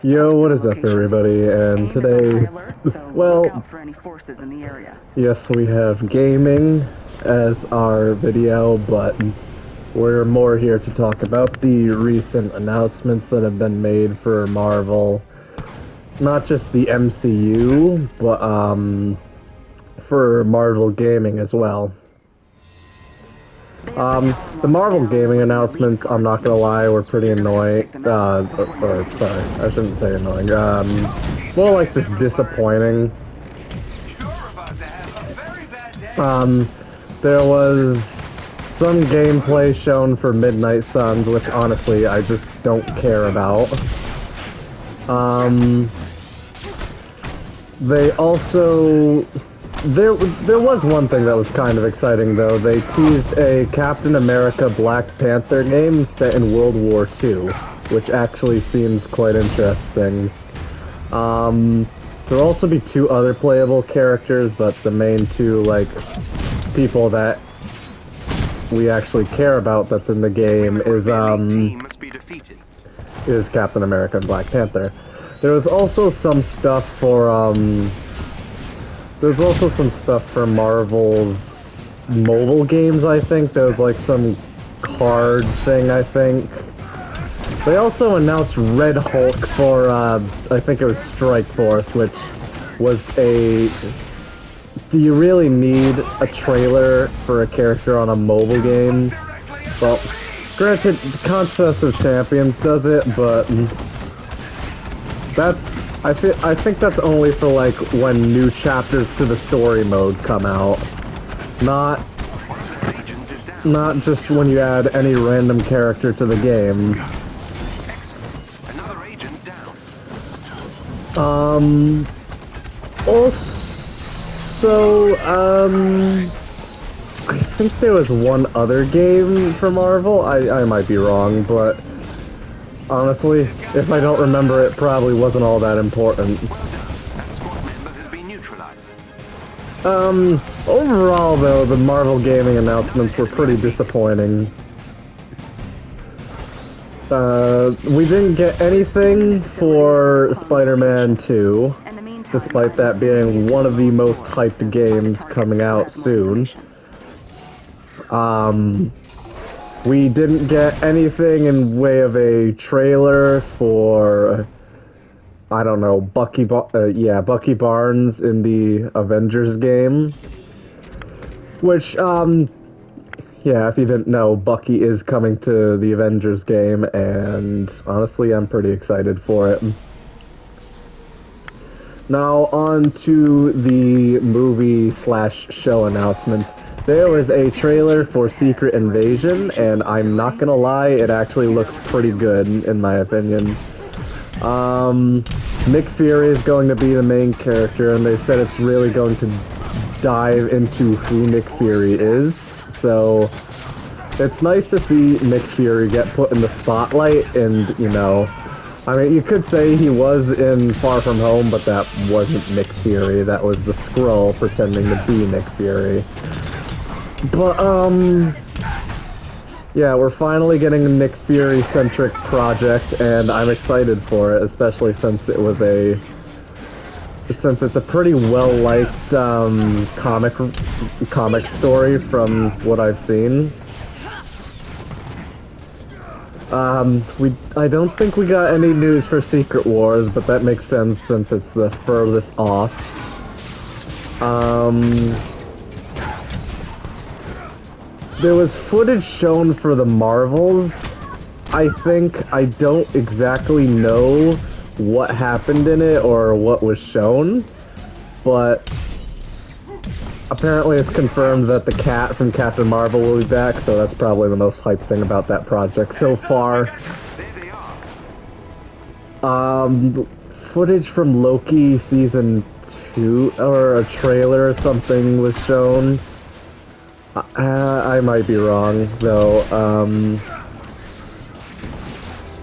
Yo, what is up, everybody? And AIM is on high today, alert, so look well, out for any forces in the area. yes, we have gaming as our video, but we're more here to talk about the recent announcements that have been made for Marvel. Not just the MCU, but for Marvel gaming as well. They have the tower The locked Marvel down and gaming putting elite announcements, I'm guards not to gonna it. lie, were pretty You're gonna have to annoying. take them out before you Or can finish sorry, your I job. shouldn't say annoying. More like just disappointing. Um, there was some gameplay shown for Midnight Suns, which honestly I just don't care about. Um, they also there was one thing that was kind of exciting though. They teased a Captain America Black Panther game set in World War II, which actually seems quite interesting. There'll also be two other playable characters, but the main two, like, people that we actually care about that's in the game is Captain America and Black Panther. There was also some stuff for, there's also some stuff for Marvel's mobile games, I think. There was, like, some card thing, I think. They also announced Red Hulk for, I think it was Strike Force, which was a... Do you really need a trailer for a character on a mobile game? Well, granted, Contest of Champions does it, but that's... I think that's only for, like, when new chapters to the story mode come out. Not... Not just when you add any random character to the game. Also, I think there was one other game for Marvel. I might be wrong, but honestly, if I don't remember, it probably wasn't all that important. Overall, though, the Marvel gaming announcements were pretty disappointing. We didn't get anything for Spider-Man 2, In the meantime, despite I've that been sending being you one to of the local most stores hyped to find games targets coming out and grab more soon. information. We didn't get anything in way of a trailer for, I don't know, Bucky Barnes in the Avengers game. Which, yeah, if you didn't know, Bucky is coming to the Avengers game, and honestly, I'm pretty excited for it. Now, on to the movie slash show announcements. There was a trailer for Secret Invasion, and I'm not gonna lie, it actually looks pretty good, in my opinion. Nick Fury is going to be the main character, and they said it's really going to dive into who Nick Fury is. So, it's nice to see Nick Fury get put in the spotlight, and, you know, I mean, you could say he was in Far From Home, but that wasn't Nick Fury. That was the Skrull pretending to be Nick Fury. But, yeah, we're finally getting a Nick Fury-centric project, and I'm excited for it, especially since it was since it's a pretty well-liked, comic story from what I've seen. I don't think we got any news for Secret Wars, but that makes sense since it's the furthest off. There was footage shown for the Marvels. I think I don't exactly know what happened in it or what was shown, but apparently it's confirmed that the cat from Captain Marvel will be back, so that's probably the most hyped thing about that project so far. Footage from Loki season 2, or a trailer or something was shown. I might be wrong, though.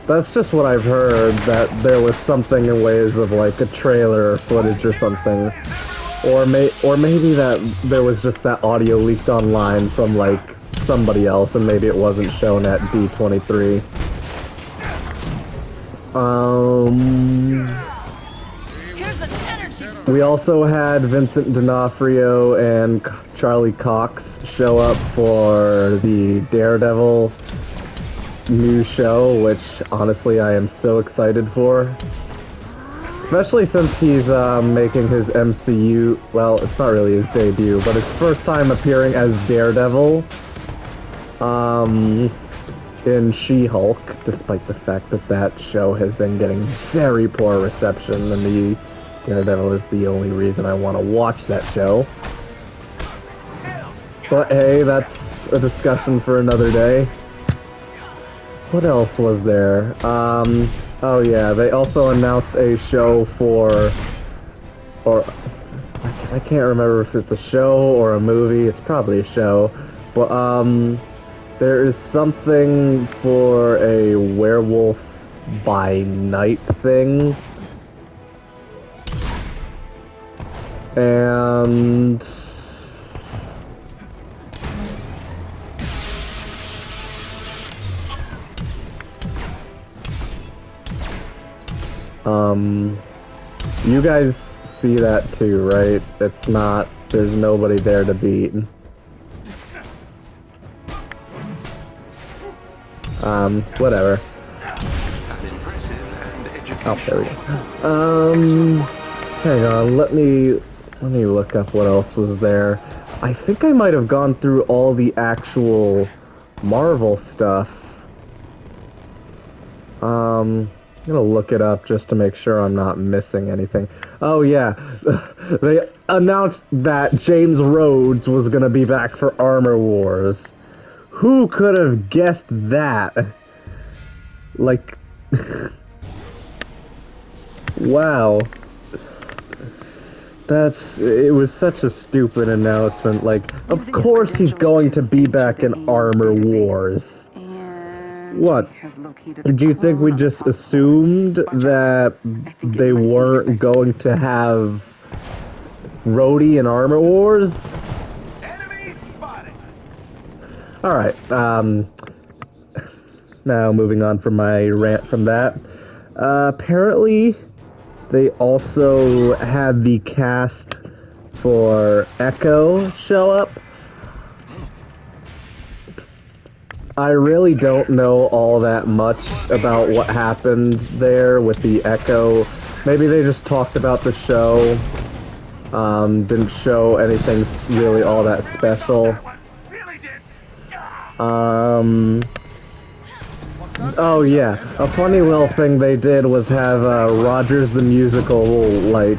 That's just what I've heard, that there was something in ways of like a trailer or footage or something. Or maybe that there was just that audio leaked online from like somebody else and maybe it wasn't shown at D23. We also had Vincent D'Onofrio and Charlie Cox show up for the Daredevil new show, which honestly I am so excited for. Especially since he's making his MCU, well, it's not really his debut, but his first time appearing as Daredevil in She-Hulk, despite the fact that that show has been getting very poor reception, and the Daredevil is the only reason I want to watch that show. But hey, that's a discussion for another day. What else was there? Oh yeah, they also announced a show for, or I can't remember if it's a show or a movie. It's probably a show, but there is something for a Werewolf by Night thing, and you guys see that too, right? It's not, there's nobody there to beat. Whatever. Oh, there we go. Hang on, let me look up what else was there. I think I might have gone through all the actual Marvel stuff. I'm gonna look it up just to make sure I'm not missing anything. Oh yeah, they announced that James Rhodes was gonna be back for Armor Wars. Who could have guessed that? Like, wow. It was such a stupid announcement. Like, of course he's going to be back in Armor Wars. What? Did you think we just assumed that they weren't going to have Rhodey in Armor Wars? Alright, now moving on from my rant from that. Apparently, they also had the cast for Echo show up. I really don't know all that much about what happened there with the Echo. Maybe they just talked about the show. Didn't show anything really all that special. Oh yeah, a funny little thing they did was have Rogers the Musical, like,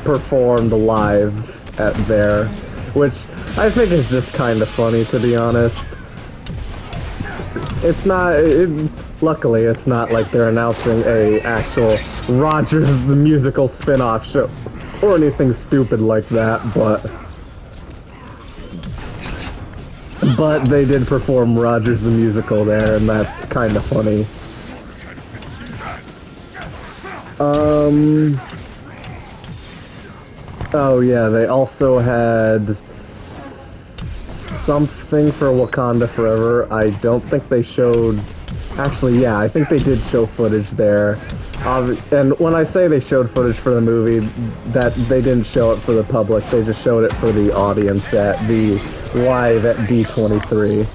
performed live at there, which I think is just kind of funny, to be honest. It's not, luckily it's not like they're announcing a actual Rogers the Musical spin-off show, or anything stupid like that, but they did perform Rogers the Musical there, and that's kind of funny. Oh yeah, they also had something for Wakanda Forever. I don't think they showed... Actually, yeah, I think they did show footage there. And when I say they showed footage for the movie, that they didn't show it for the public, they just showed it for the audience at the live at D23.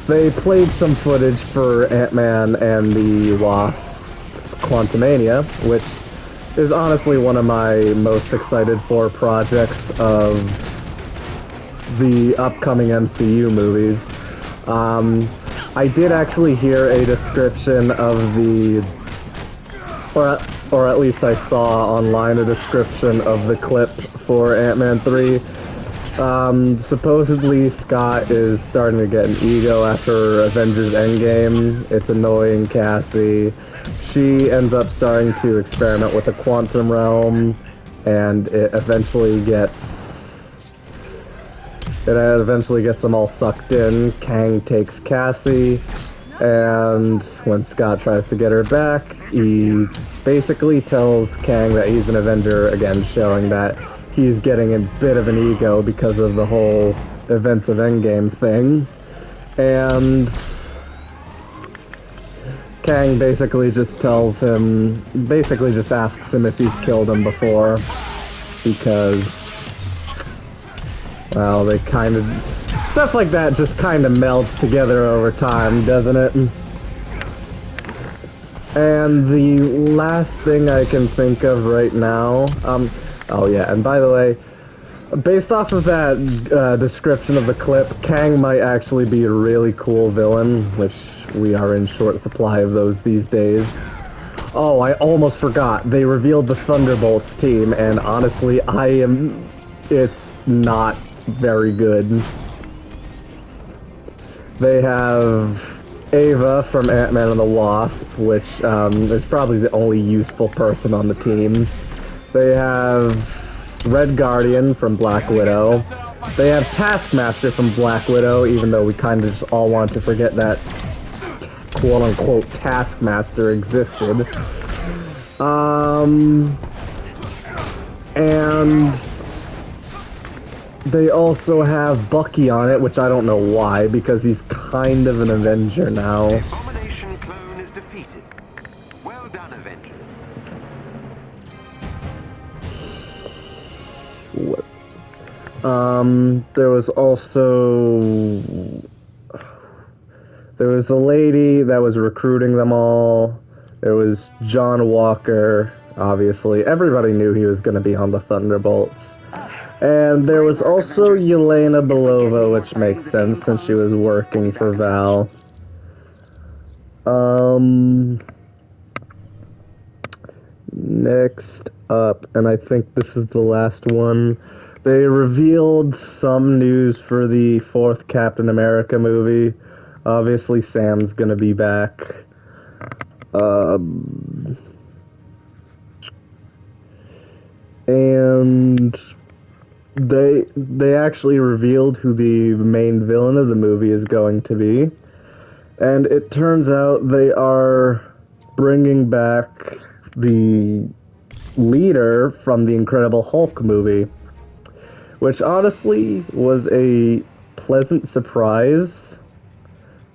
They played some footage for Ant-Man and the Wasp Quantumania, which is honestly one of my most excited for projects of the upcoming MCU movies. I did actually hear a description of the, or at least I saw online a description of the clip for Ant-Man 3. Supposedly Scott is starting to get an ego after Avengers Endgame. It's annoying Cassie. She ends up starting to experiment with the quantum realm, and it eventually gets them all sucked in. Kang takes Cassie, and when Scott tries to get her back, he basically tells Kang that he's an Avenger again, showing that he's getting a bit of an ego because of the whole events of Endgame thing. And Kang basically just tells him, basically just asks him if he's killed him before, because, well, they kind of, stuff like that just kind of melts together over time, doesn't it? And the last thing I can think of right now, oh yeah, and by the way, based off of that description of the clip, Kang might actually be a really cool villain, which we are in short supply of those these days. Oh, I almost forgot. They revealed the Thunderbolts team, and honestly, it's not very good. They have Ava from Ant-Man and the Wasp, which is probably the only useful person on the team. They have Red Guardian from Black Widow. They have Taskmaster from Black Widow, even though we kind of just all want to forget that quote-unquote Taskmaster existed. And they also have Bucky on it, which I don't know why, because he's kind of an Avenger now. The Abomination clone is defeated. Well done, Avengers. There was also... There was the lady that was recruiting them all. There was John Walker, obviously. Everybody knew he was going to be on the Thunderbolts. And there was also Yelena Belova, which makes sense since she was working for Val. Next up, and I think this is the last one, they revealed some news for the 4th Captain America movie. Obviously, Sam's gonna be back. And they actually revealed who the main villain of the movie is going to be. And it turns out they are bringing back the leader from the Incredible Hulk movie, which honestly was a pleasant surprise,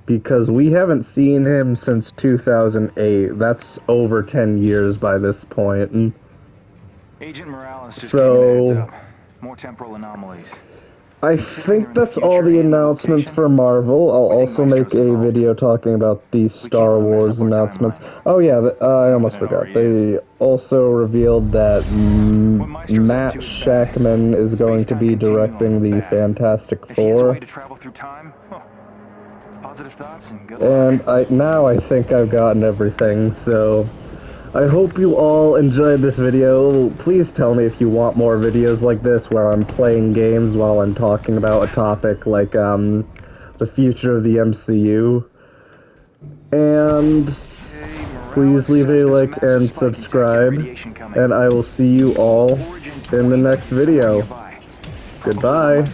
because we haven't seen him since 2008. That's over 10 years by this point. And Agent Morales just gave me the heads up. More temporal anomalies. I think that's all the announcements for Marvel. I'll also make a video talking about the Star Wars announcements. Oh yeah, I almost forgot. They also revealed that Matt Shakman is going to be directing the Fantastic Four. And now I think I've gotten everything, so I hope you all enjoyed this video. Please tell me if you want more videos like this where I'm playing games while I'm talking about a topic like the future of the MCU. And please leave a like and subscribe, and I will see you all in the next video. Goodbye.